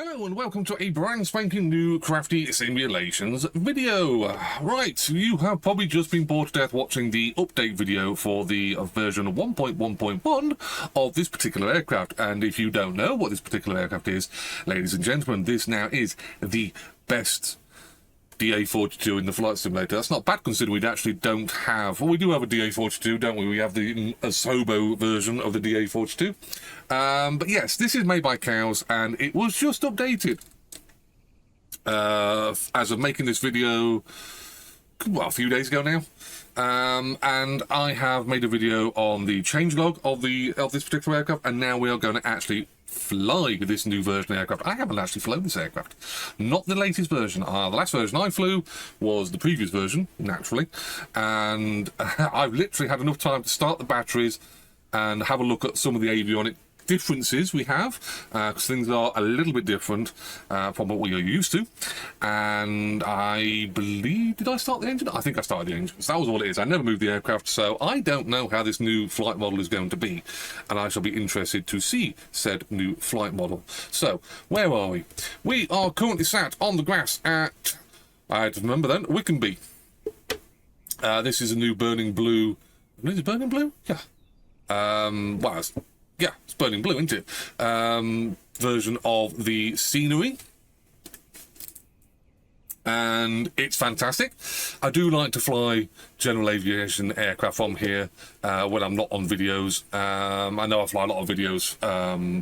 Hello and welcome to a brand spanking new Crafty Simulations video. Right, you have probably just been bored to death watching the update video for the version 1.1.1 of this particular aircraft, and if you don't know what this particular aircraft is, ladies and gentlemen, this now is the best DA-42 in the flight simulator. That's not bad considering we actually don't have... Well, we do have a DA-42, don't we? We have the Asobo version of the DA-42. But yes, this is made by cows, and it was just updated. As of making this video, well, a few days ago now. And I have made a video on the changelog of this particular aircraft, and now we are going to actually fly this new version of aircraft. I haven't actually flown this aircraft. Not the latest version. The last version I flew was the previous version, naturally. And I've literally had enough time to start the batteries and have a look at some of the avionic differences we have, because things are a little bit different from what we are used to. And I believe, did I start the engine? I think I started the engine. So that was all it is. I never moved the aircraft, so I don't know how this new flight model is going to be, and I shall be interested to see said new flight model. So where are we? We are currently sat on the grass at, I had to remember then, Wickenby. This is a new burning blue. Is it burning blue? Yeah. Well, yeah, it's burning blue, isn't it? Version of the scenery. And it's fantastic. I do like to fly general aviation aircraft from here when I'm not on videos. I know I fly a lot of videos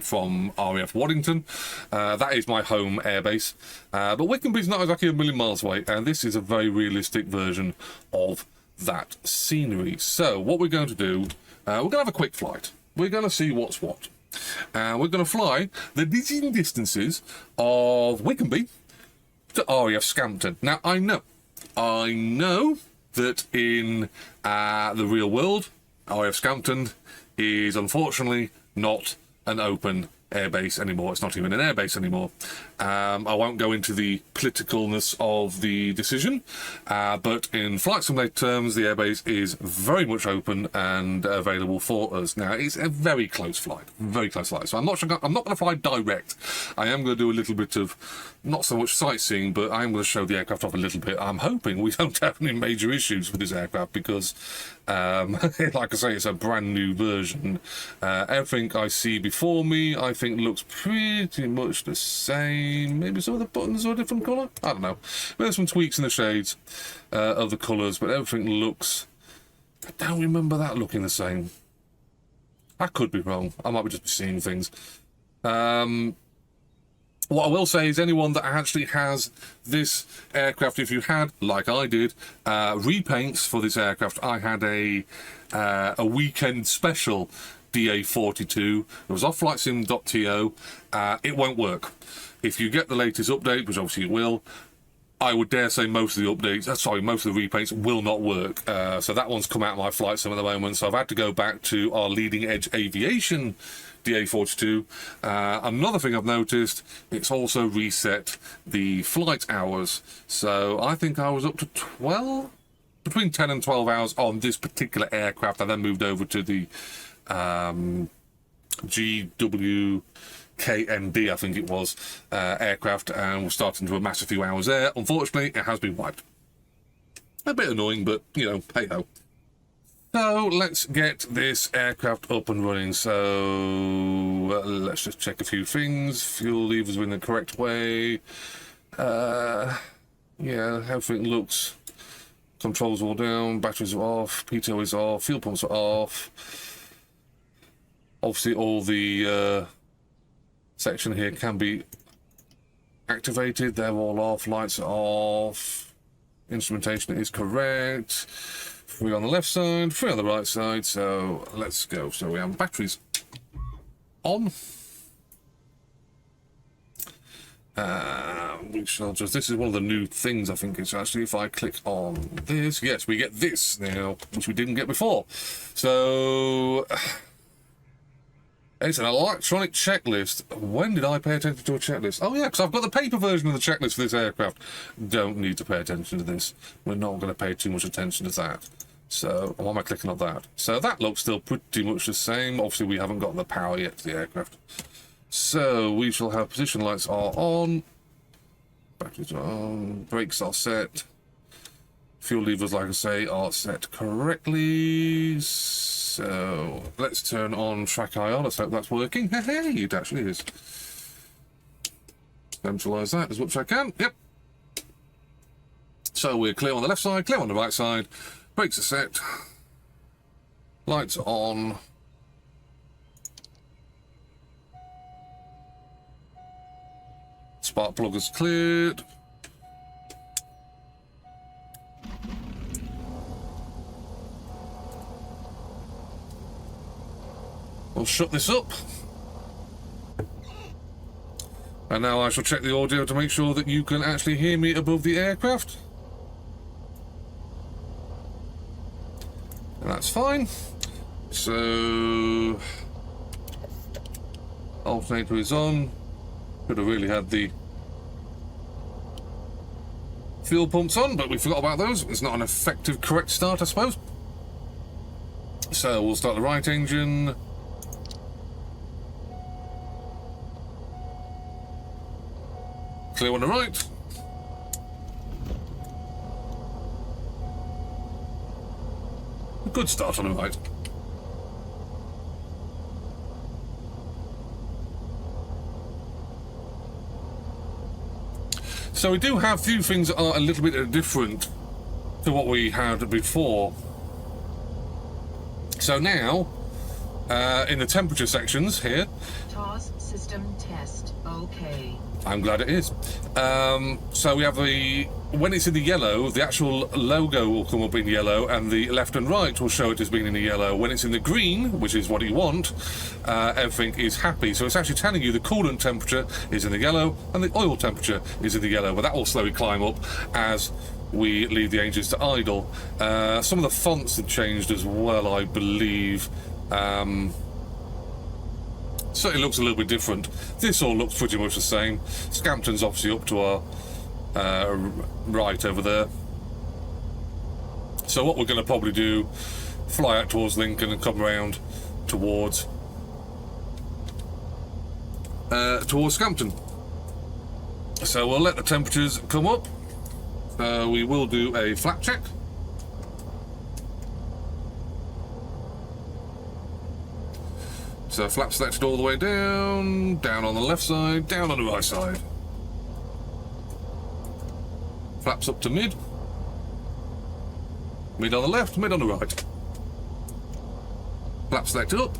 from RAF Waddington. That is my home airbase. But Wickenby's not exactly a million miles away, and this is a very realistic version of that scenery. So what we're going to do, we're going to have a quick flight. We're going to see what's what. We're going to fly the dizzying distances of Wickenby to RAF Scampton. Now, I know that in the real world, RAF Scampton is unfortunately not an open airbase anymore. It's not even an airbase anymore. I won't go into the politicalness of the decision, but in flight simulator terms, the airbase is very much open and available for us. Now, it's a very close flight, so I'm not going to fly direct. I am going to do a little bit of, not so much sightseeing, but I'm going to show the aircraft off a little bit. I'm hoping we don't have any major issues with this aircraft because, like I say, it's a brand new version. Everything I see before me, I think looks pretty much the same. Maybe some of the buttons are a different colour. I don't know. There's some tweaks in the shades of the colours, but everything looks... I don't remember that looking the same. I could be wrong. I might just be seeing things. What I will say is anyone that actually has this aircraft, if you had, like I did, repaints for this aircraft, I had a weekend special DA-42. It was off flightsim.to. It won't work. If you get the latest update, which obviously it will, I would dare say most of the updates, most of the repaints will not work. So that one's come out of my flight sim at the moment, so I've had to go back to our leading edge aviation DA-42. Another thing I've noticed, it's also reset the flight hours. So I think I was up to 12, between 10 and 12 hours on this particular aircraft. I then moved over to the GWKND, I think it was, aircraft, and we're starting to amass a few hours there. Unfortunately, it has been wiped. A bit annoying, but, you know, hey-ho. So, let's get this aircraft up and running. So, let's just check a few things. Fuel levers are in the correct way. Yeah, everything looks... Controls all down, batteries are off, PTO is off, fuel pumps are off. Obviously, all the section here can be activated. They're all off. Lights are off. Instrumentation is correct. 3 on the left side, 3 on the right side. So let's go. So we have batteries on. We shall just... This is one of the new things, I think it's actually, if I click on this, yes, we get this now, which we didn't get before. So... It's an electronic checklist. When did I pay attention to a checklist? Oh, yeah, because I've got the paper version of the checklist for this aircraft. Don't need to pay attention to this. We're not going to pay too much attention to that. So, why am I clicking on that? So, that looks still pretty much the same. Obviously, we haven't got the power yet to the aircraft. So we shall have position lights are on, batteries are on, brakes are set, fuel levers, like I say, are set correctly. So let's turn on TrackIR. Let's hope that's working. Hey, it actually is. Centralise that as much as I can. Yep. So we're clear on the left side, clear on the right side. Brakes are set. Lights are on. Spark plug is cleared. We'll shut this up. And now I shall check the audio to make sure that you can actually hear me above the aircraft. And that's fine. So alternator is on. Could have really had the fuel pumps on, but we forgot about those. It's not an effective correct start, I suppose. So we'll start the right engine. Clear on the right. A good start on the right. So we do have a few things that are a little bit different to what we had before. So now, in the temperature sections here... TOS system test, okay. I'm glad it is. So we have when it's in the yellow, the actual logo will come up in yellow and the left and right will show it as being in the yellow. When it's in the green, which is what you want, everything is happy. So it's actually telling you the coolant temperature is in the yellow and the oil temperature is in the yellow, but that will slowly climb up as we leave the engines to idle. Some of the fonts have changed as well, I believe. Certainly looks a little bit different. This all looks pretty much the same. Scampton's obviously up to our right over there. So what we're going to probably do, fly out towards Lincoln and come around towards Scampton. So we'll let the temperatures come up. We will do a flap check. So flap selected all the way down, down on the left side, down on the right side. Flaps up to mid. Mid on the left, mid on the right. Flap selected up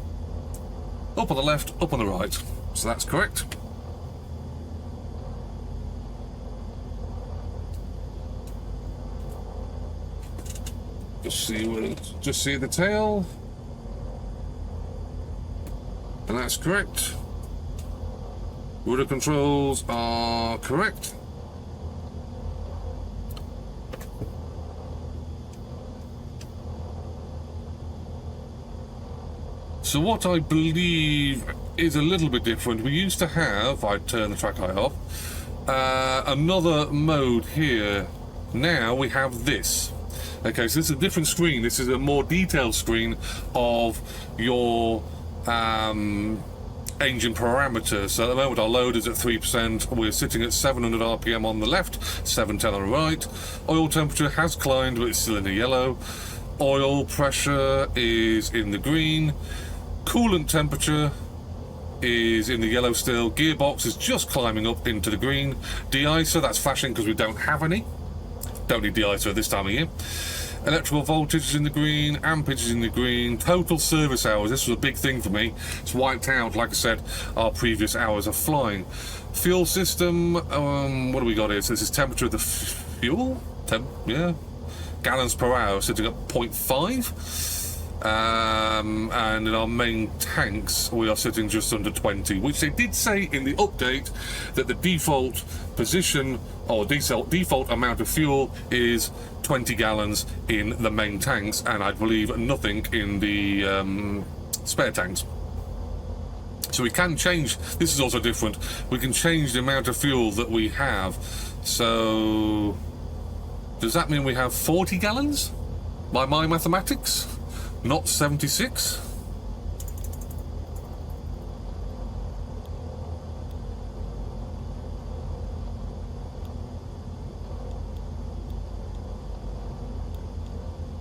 on the left, up on the right. So that's correct. Just see the tail. And that's correct. Rudder controls are correct. So what I believe is a little bit different, we used to have, I turn the TrackIR off, another mode here. Now we have this. Okay, so this is a different screen. This is a more detailed screen of your engine parameters. So at the moment our load is at 3%, we're sitting at 700 RPM on the left, 710 on the right. Oil temperature has climbed, but it's still in the yellow. Oil pressure is in the green. Coolant temperature is in the yellow still. Gearbox is just climbing up into the green. De-icer, that's flashing because we don't have any. Don't need de-icer at this time of year. Electrical voltage is in the green, ampage is in the green, total service hours, this was a big thing for me. It's wiped out, like I said, our previous hours of flying. Fuel system, what do we got here? So this is temperature of the fuel? Yeah. Gallons per hour, sitting at 0.5. And in our main tanks, we are sitting just under 20, which they did say in the update that the default position or default amount of fuel is 20 gallons in the main tanks, and I believe nothing in the spare tanks. So we can change, this is also different, we can change the amount of fuel that we have. So does that mean we have 40 gallons by my mathematics, not 76?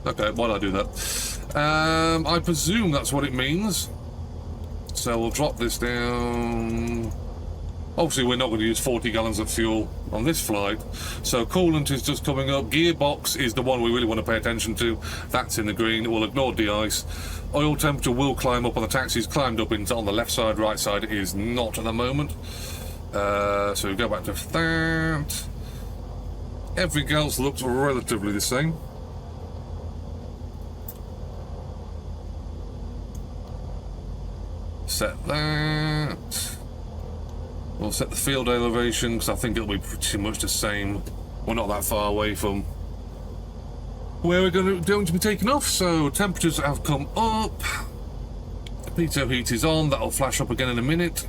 Okay, why did I do that? I presume that's what it means. So we'll drop this down. Obviously, we're not going to use 40 gallons of fuel on this flight. So coolant is just coming up. Gearbox is the one we really want to pay attention to. That's in the green. We'll ignore de-ice. Oil temperature will climb up on the taxis. Climbed up into on the left side. Right side is not at the moment. So we go back to that. Everything else looks relatively the same. Set that. We'll set the field elevation because I think it'll be pretty much the same. We're not that far away from where we're going to be taking off. So temperatures have come up. Pitot heat is on. That'll flash up again in a minute.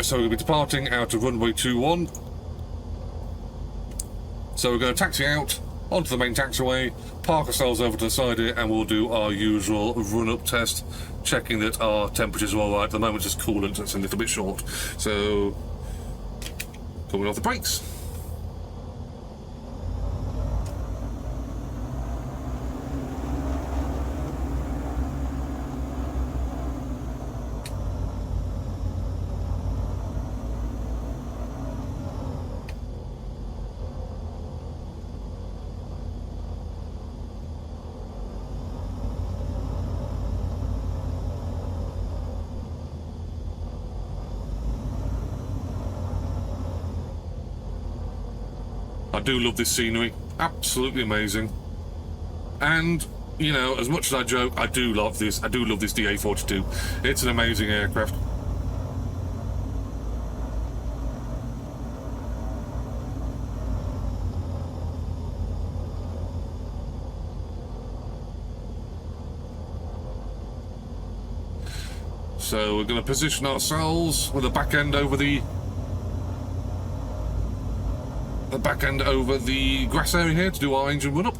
So we're going to be departing out of runway 21. So we're going to taxi out onto the main taxiway, park ourselves over to the side here, and we'll do our usual run-up test, checking that our temperatures are all right. At the moment, just coolant, that's a little bit short. So, coming off the brakes. I do love this scenery, absolutely amazing. And, you know, as much as I joke, I do love this DA-42. It's an amazing aircraft. So we're going to position ourselves with the back end over the grass area here to do our engine run up.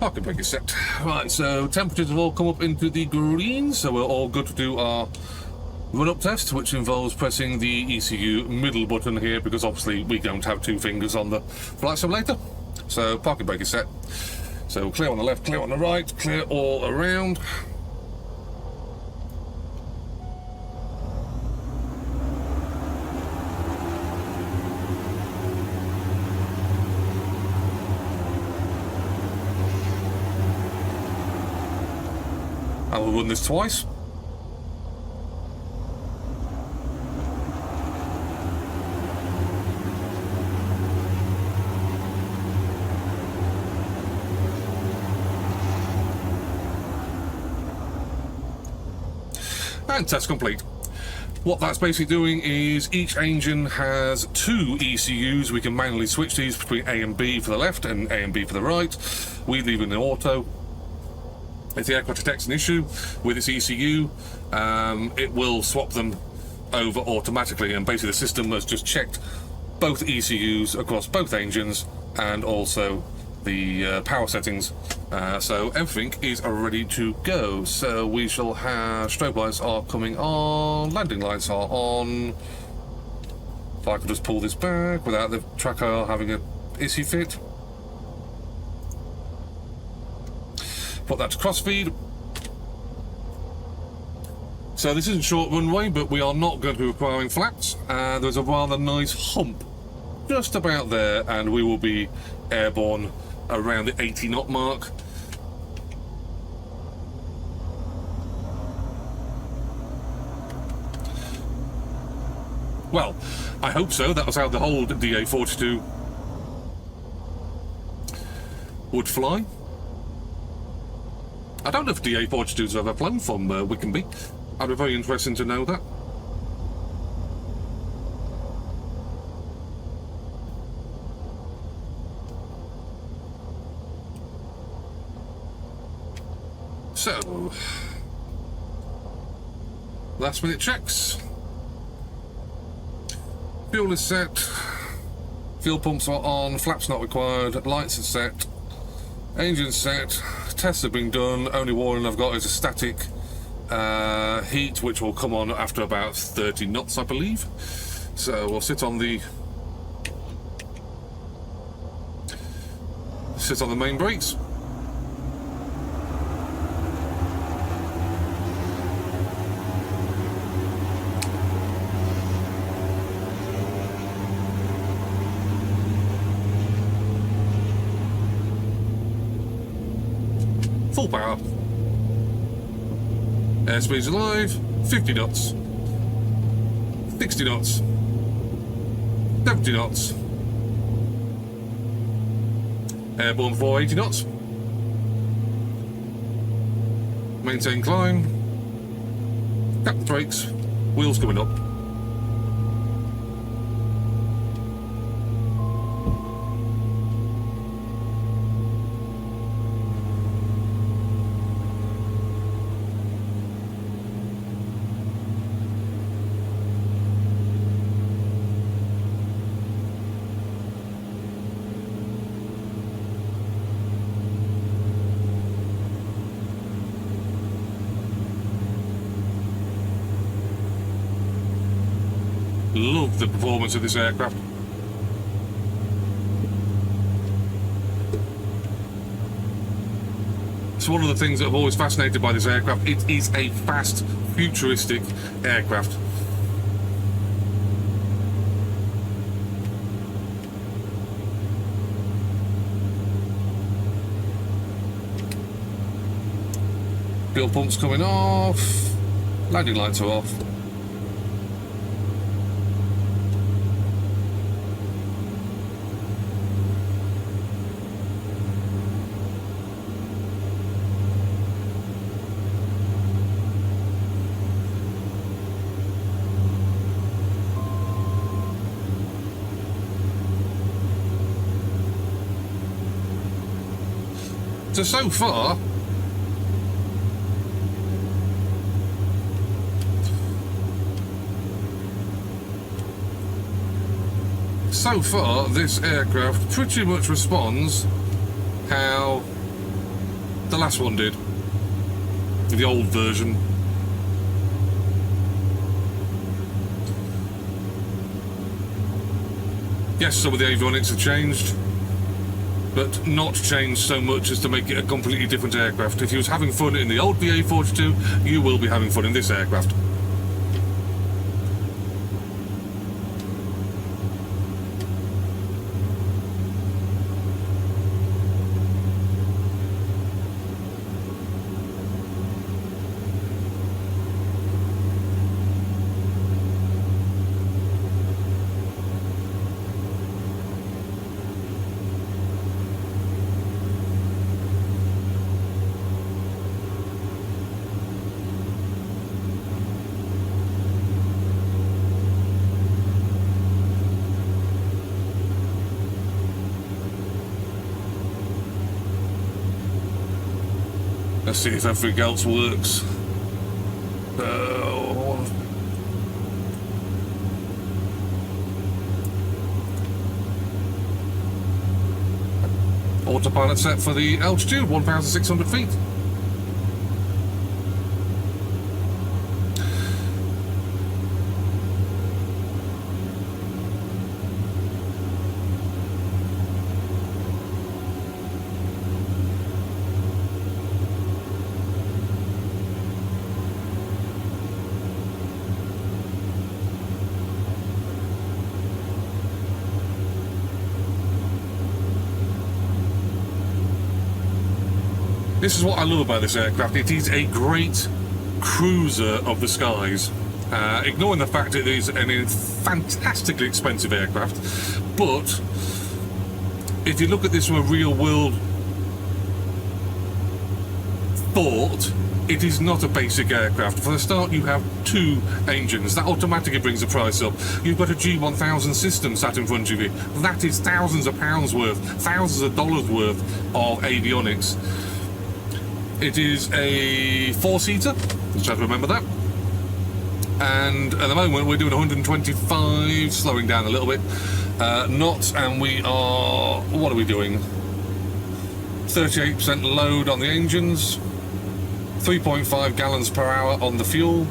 Parking brake is set. Right, so temperatures have all come up into the green, so we're all good to do our run-up test, which involves pressing the ECU middle button here, because obviously we don't have two fingers on the flight simulator. So parking brake is set. So clear on the left, clear on the right, clear all around. I will run this twice. And test complete. What that's basically doing is each engine has two ECUs. We can manually switch these between A and B for the left and A and B for the right. We leave it in auto. If the aircraft detects an issue with its ECU, it will swap them over automatically, and basically the system has just checked both ECUs across both engines and also the power settings, so everything is ready to go. So we shall have strobe lights are coming on, landing lights are on. If I could just pull this back without the TrackIR having a issue fit. Put that to crossfeed. So this isn't short runway, but we are not going to be requiring flaps. There's a rather nice hump just about there, and we will be airborne around the 80 knot mark. Well, I hope so. That was how the whole DA-42 would fly. I don't know if DA-42s have ever flown from Wickenby. I'd be very interested to know that. So, last minute checks. Fuel is set. Fuel pumps are on. Flaps not required. Lights are set. Engine set. Tests have been done. Only warning I've got is a static heat, which will come on after about 30 knots, I believe. So we'll sit on the main brakes. Full power. Airspeed's alive. 50 knots. 60 knots. 70 knots. Airborne 480 knots. Maintain climb. Tap the brakes. Wheels coming up. Love the performance of this aircraft. It's one of the things that I've always fascinated by this aircraft. It is a fast, futuristic aircraft. Fuel pumps coming off. Landing lights are off. So far, this aircraft pretty much responds how the last one did, the old version. Yes, some of the avionics have changed, but not changed so much as to make it a completely different aircraft. If you was having fun in the old DA-42, you will be having fun in this aircraft. Let's see if everything else works. Autopilot set for the altitude, 1,600 feet. This is what I love about this aircraft. It is a great cruiser of the skies. Ignoring the fact it is a fantastically expensive aircraft, but if you look at this from a real world thought, it is not a basic aircraft. For the start, you have two engines. That automatically brings the price up. You've got a G1000 system sat in front of you. That is thousands of pounds worth, thousands of dollars worth of avionics. It is a four-seater, just have to remember that. And at the moment we're doing 125, slowing down a little bit, knots, and we are, what are we doing? 38% load on the engines, 3.5 gallons per hour on the fuel.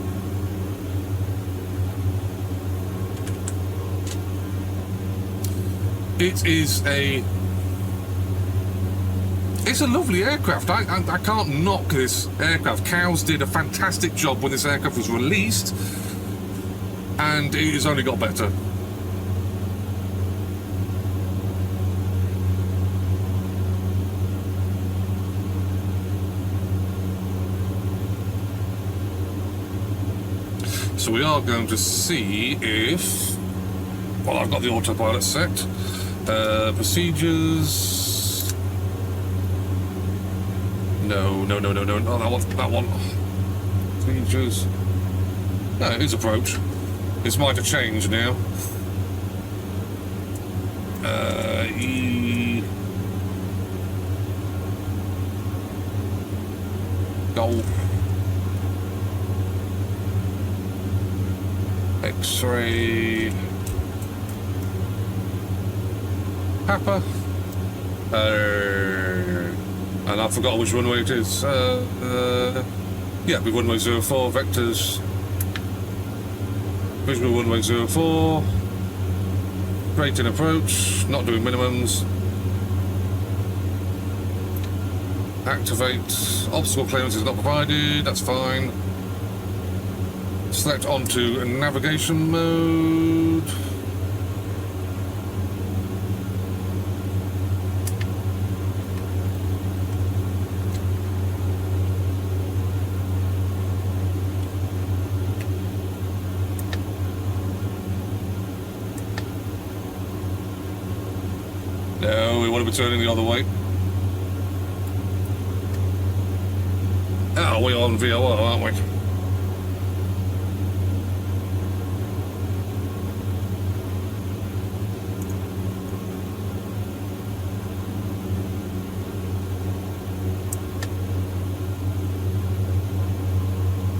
It's a lovely aircraft. I can't knock this aircraft. Cows did a fantastic job when this aircraft was released, and it has only got better. So we are going to see if... Well, I've got the autopilot set. Procedures... No, not that one. Procedures... No, it is approach. This might have changed now. Golf. X-ray. Papa. And I forgot which runway it is. Yeah, with runway 04, vectors. Visual runway 04. Rating approach, not doing minimums. Activate. Obstacle clearance is not provided, that's fine. Select onto navigation mode. No, we want to be turning the other way. Oh, we're on VOR, aren't we?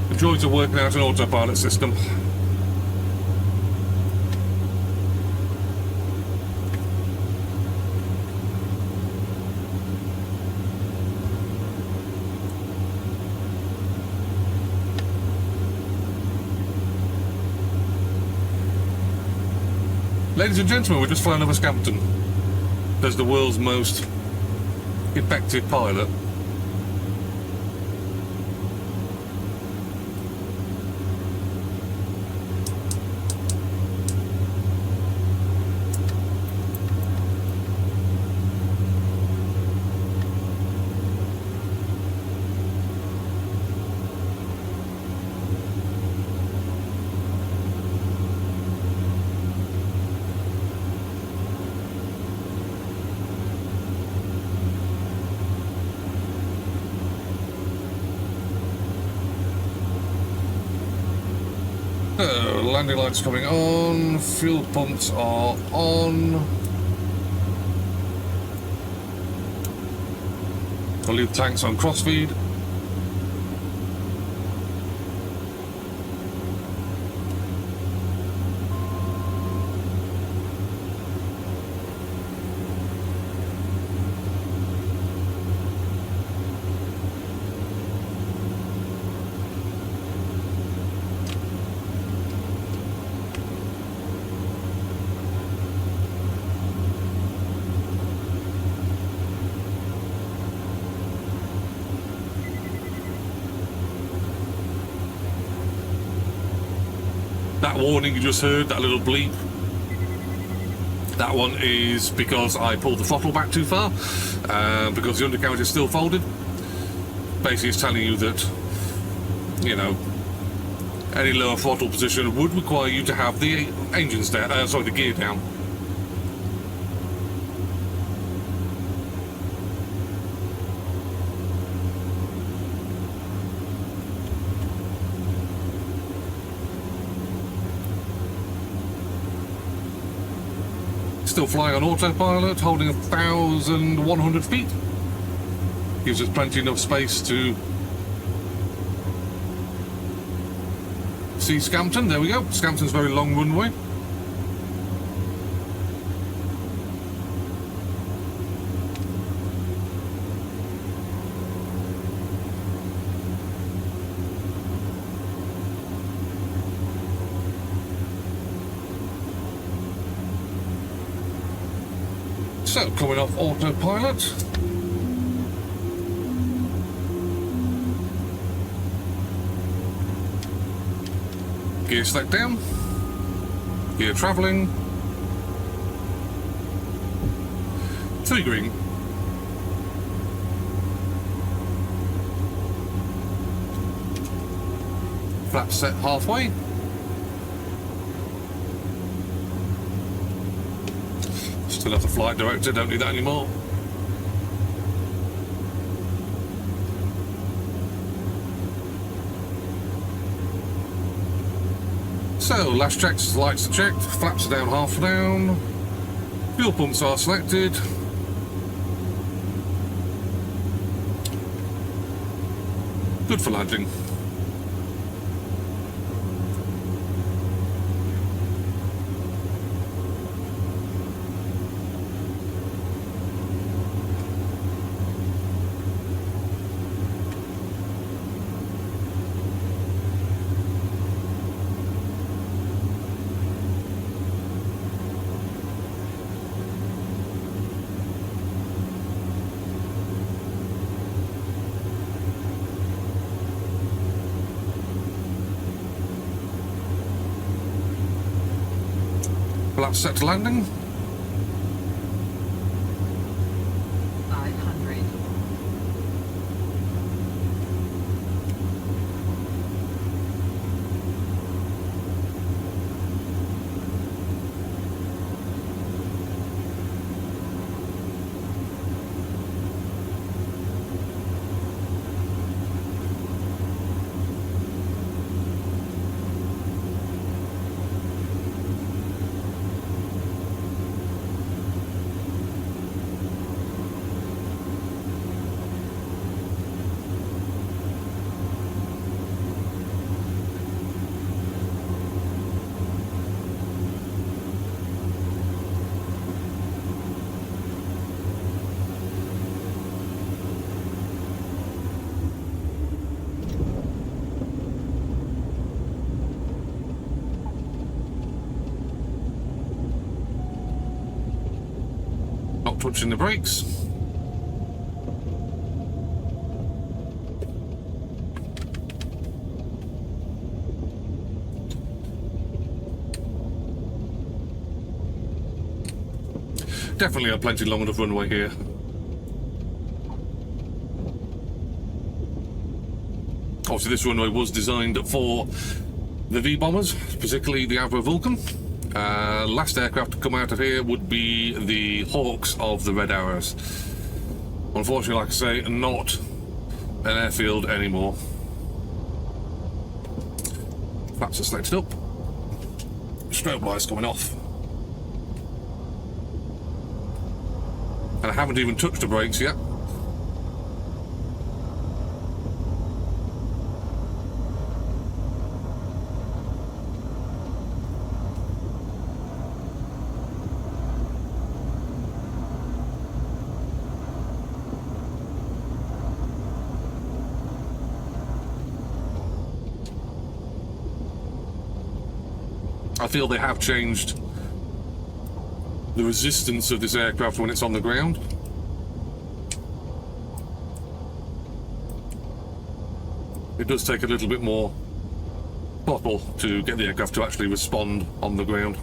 The joys of working out an autopilot system. Ladies and gentlemen, we've just flown over Scampton. There's the world's most effective pilot. Landing lights coming on, fuel pumps are on. I'll leave tanks on crossfeed. That warning you just heard, that little bleep, that one is because I pulled the throttle back too far, because the undercarriage is still folded. Basically it's telling you that, you know, any lower throttle position would require you to have the engines down, the gear down. Still flying on autopilot, holding 1,100 feet. Gives us plenty enough space to see Scampton. There we go. Scampton's very long runway. So, coming off autopilot. Gear select down. Gear travelling. 3 green. Flaps set halfway. Still have the flight director, don't need that anymore. So, last checks, lights are checked, flaps are down half down, fuel pumps are selected. Good for landing. Flaps set to landing. 500. Not touching the brakes. Definitely a plenty long enough runway here. Obviously this runway was designed for the V bombers, particularly the Avro Vulcan. Last aircraft to come out of here would be the Hawks of the Red Arrows. Unfortunately, like I say, not an airfield anymore. Flaps are selected up. Strobe lights coming off. And I haven't even touched the brakes yet. I feel they have changed the resistance of this aircraft when it's on the ground. It does take a little bit more throttle to get the aircraft to actually respond on the ground.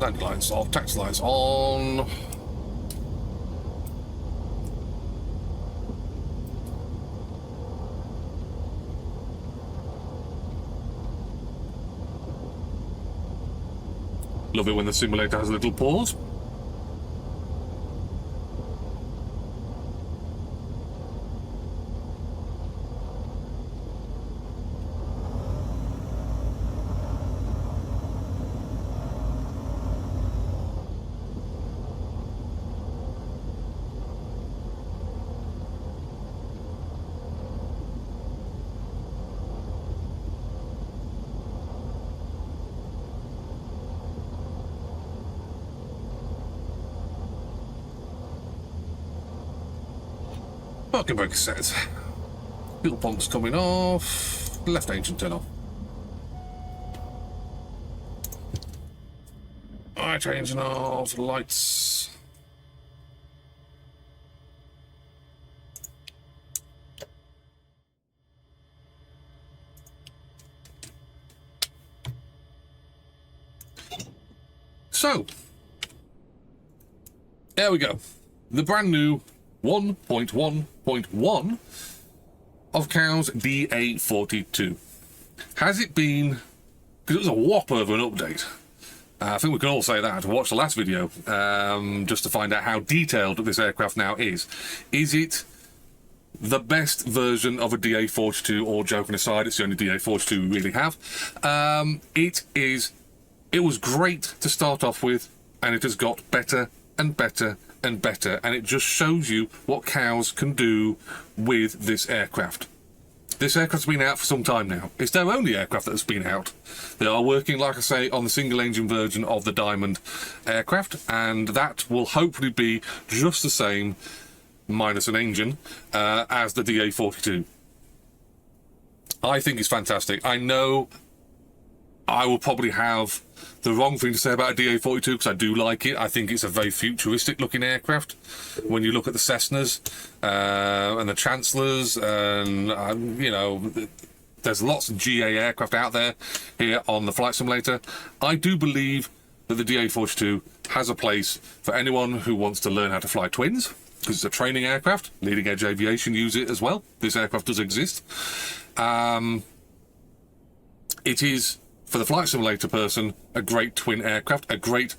Landing lights off, taxi lights on. Love it when the simulator has a little pause. Parking brake set. Fuel pumps coming off. Left engine turn off. changing of lights. So, there we go. The brand new 1.1.1 of Cow's DA-42. Has it been, because it was a whopper of an update. I think we can all say that. Watch the last video just to find out how detailed this aircraft now is. Is it the best version of a DA-42, or joking aside, it's the only DA-42 we really have? It was great to start off with, and it has got better and better and better, and it just shows you what cows can do with this aircraft. This aircraft's been out for some time now. It's their only aircraft that has been out. They are working, like I say, on the single-engine version of the Diamond aircraft, and that will hopefully be just the same, minus an engine, as the DA-42. I think it's fantastic. I know I will probably have the wrong thing to say about a DA-42 because I do like it. I think it's a very futuristic looking aircraft. When you look at the Cessnas and the Chancellors, and you know, there's lots of GA aircraft out there here on the Flight Simulator. I do believe that the DA-42 has a place for anyone who wants to learn how to fly twins, because it's a training aircraft. Leading Edge Aviation use it as well. This aircraft does exist. It is, for the Flight Simulator person, a great twin aircraft, a great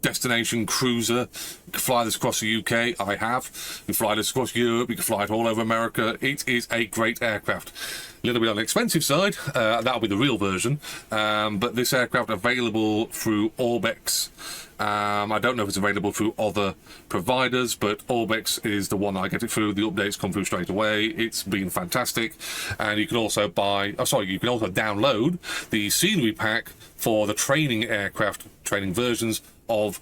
destination cruiser. You can fly this across the UK. I have. You can fly this across Europe. You can fly it all over America. It is a great aircraft. A little bit on the expensive side. That'll be the real version. But this aircraft available through Orbex. I don't know if it's available through other providers, but Orbex is the one I get it through. The updates come through straight away. It's been fantastic. And you can also you can also download the scenery pack for the training aircraft, training versions of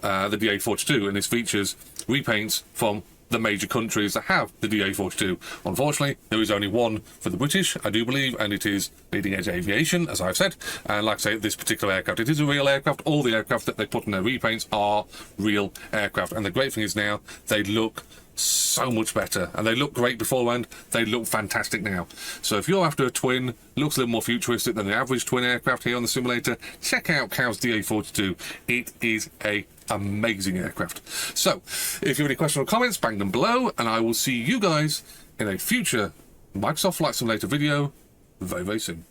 the DA-42, and this features repaints from the major countries that have the DA-42. Unfortunately, there is only one for the British, I do believe, and it is Leading Edge Aviation, as I've said. And like I say, this particular aircraft, it is a real aircraft. All the aircraft that they put in their repaints are real aircraft. And the great thing is now, they look so much better, and they look great beforehand. They look fantastic now. So if you're after a twin, looks a little more futuristic than the average twin aircraft here on the simulator, check out Cow's DA-42. It is a amazing aircraft. So if you have any questions or comments, bang them below, and I will see you guys in a future Microsoft Flight Simulator video very, very soon.